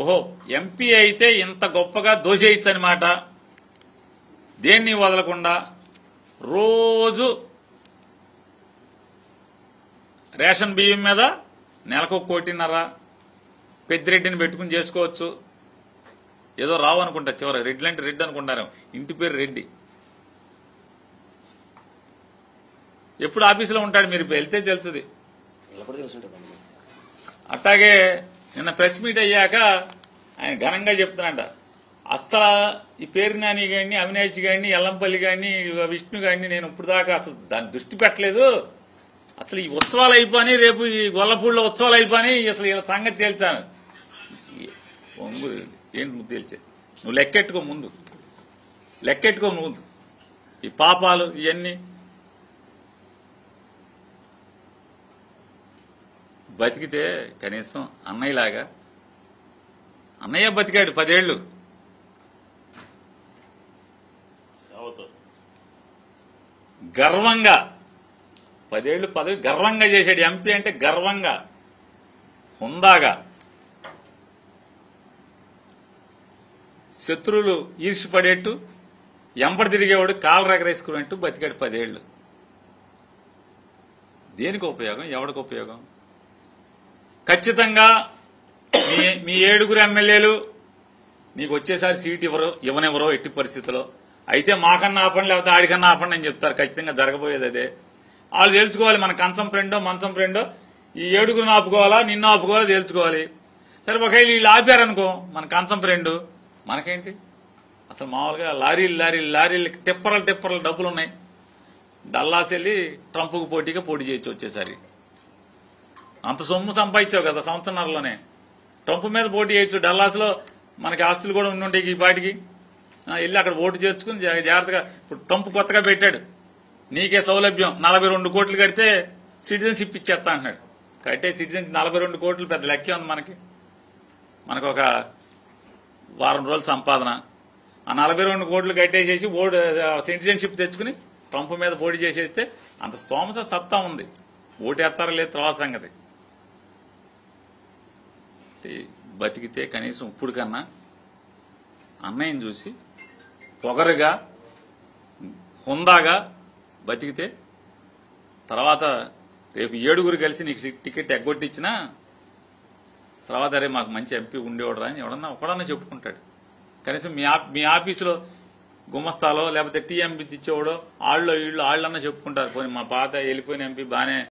ఓహో ఎంపీ అయితే ఇంత గొప్పగా దోషేయచ్చు అనమాట. దేన్ని వదలకుండా రోజు రేషన్ బియ్యం మీద నెలకు 1.5 పెద్దిరెడ్డిని పెట్టుకుని చేసుకోవచ్చు. ఏదో రావు అనుకుంటా, చివరి రెడ్డి అంటే రెడ్డి అనుకుంటారు, ఇంటి పేరు రెడ్డి. ఎప్పుడు ఆఫీసులో ఉంటాడు, మీరు వెళ్తే తెలుస్తుంది. అట్లాగే నిన్న ప్రెస్ మీట్ అయ్యాక ఆయన ఘనంగా చెప్తున్నాడ, అస్సలు ఈ పేరు నాని గారిని, అవినాష్ గారిని, ఎల్లంపల్లి గారిని, విష్ణు గారిని నేను ఇప్పుడు దాకా అసలు దాన్ని దృష్టి పెట్టలేదు. అసలు ఈ ఉత్సవాలు అయిపోయి, రేపు ఈ గొల్లపూడిలో ఉత్సవాలు అయిపోయి, అసలు ఇలా సంగతి తేల్చాను. ఏంటి నువ్వు తేల్చే? నువ్వు లెక్కెట్టుకో ముందు, లెక్కెట్టుకో ముందు ఈ పాపాలు ఇవన్నీ. బతికితే కనీసం అన్నయ్యలాగా, అన్నయ్య బతికాడు 10 ఏళ్లు, గర్వంగా 10 ఏళ్లు పదవి గర్వంగా చేశాడు. ఎంపీ అంటే గర్వంగా, హుందాగా, శత్రువులు ఈర్షిపడేట్టు, ఎంపటి తిరిగేవాడు కాలు రగరేసుకున్నట్టు బతికాడు 10 ఏళ్లు. దేనికి ఉపయోగం? ఎవరికి ఉపయోగం? ఖచ్చితంగా మీ 7 ఎమ్మెల్యేలు నీకు వచ్చేసారి సీట్ ఇవ్వనివ్వరో ఎట్టి పరిస్థితిలో. అయితే మాకన్నా ఆపండి, లేకపోతే ఆడికన్నా ఆపండి అని చెప్తారు. ఖచ్చితంగా జరగబోయేది అదే. వాళ్ళు తేల్చుకోవాలి, మన కంచం ఫ్రెండో మంచం ఫ్రెండో ఈ 7 ఆపుకోవాలా, నిన్ను ఆపుకోవాలా తేల్చుకోవాలి. సరే ఒకవేళ వీళ్ళు ఆపారనుకో, మన కంచం ఫ్రెండ్, మనకేంటి? అసలు మామూలుగా లారీలు టిప్పర్లు డబ్బులు ఉన్నాయి. డల్లాస్ వెళ్ళి ట్రంప్కు పోటీ చేయొచ్చు వచ్చేసరి. అంత సొమ్ము సంపాదించావు కదా సంవత్సరంలోనే, ట్రంప్ మీద పోటీ చేయొచ్చు. డల్లాస్ లో మనకి ఆస్తులు కూడా ఉండుంటాయి ఈ పాటికి. వెళ్ళి అక్కడ ఓటు చేర్చుకుని జాగ్రత్తగా. ఇప్పుడు ట్రంప్ కొత్తగా పెట్టాడు, నీకే సౌలభ్యం, 42 కోట్లు కడితే సిటిజన్షిప్ ఇచ్చేస్తా అంటున్నాడు. కట్టే సిటిజన్ 42 కోట్లు పెద్ద లెక్కే ఉంది మనకు ఒక వారం రోజుల సంపాదన. ఆ 42 కోట్లు కట్టేసేసి సిటిజన్షిప్ తెచ్చుకుని ట్రంప్ మీద పోటీ చేసేస్తే అంత స్తోమత సత్తా ఉంది. ఓటేస్తారో లేదు తర్వాత సంగతి. బతికితే కనీసం ఇప్పుడు కన్నా అన్నయ్యని చూసి పొగరుగా, హుందాగా బతికితే, తర్వాత రేపు 7 కలిసి నీకు టికెట్ ఎగ్గొట్టించినా తర్వాత అరే మాకు మంచి ఎంపీ ఉండేవాడురా అని ఒకడన్నా చెప్పుకుంటాడు. కనీసం మీ ఆఫీసులో గుమస్తాలో లేకపోతే టీ ఎంపీ ఇచ్చేవాడో వాళ్ళన్నా చెప్పుకుంటారు. పోనీ మా పాత వెళ్ళిపోయిన ఎంపీ బానే